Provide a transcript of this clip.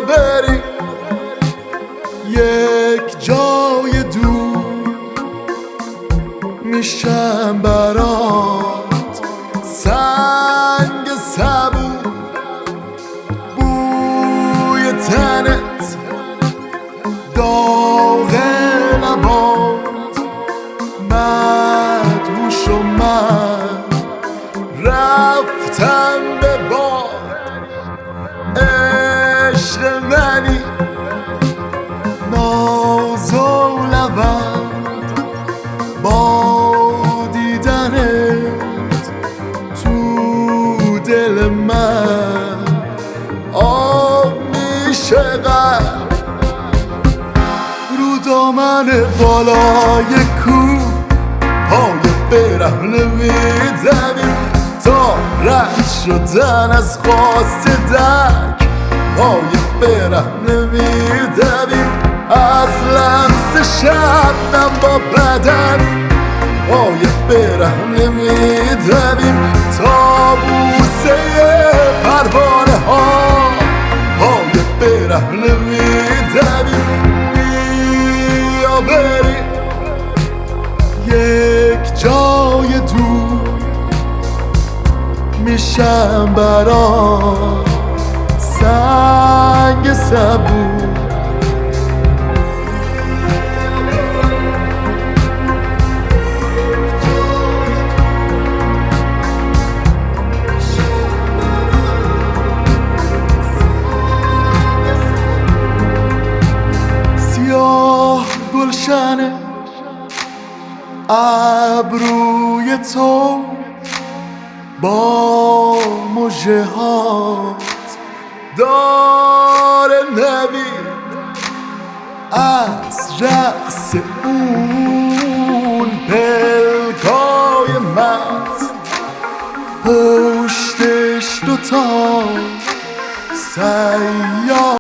بری یک جای دور، میشم برات سنگ صبور. بوی تنت داغ لبات، مدهوش و من رفتم به باد. عشق منی ناز و لبند، با دیدنت تو دل من آب میشه قلب. رو دامن بالای کوه پای برهنه میدویم، تا رد شدن از خواست دک پای برهنه میدویم. از لمس شبنم با بدن پای برهنه میدویم، تا بوسه پروانه ها پای برهنه میدویم. بیا بریم یک جای دور، میشم برات سنگ صبور. سیاه گلشن ابروی تو با مژه هات داره نوید از رقص اون پلکای مست. پشتش دوتا سیاه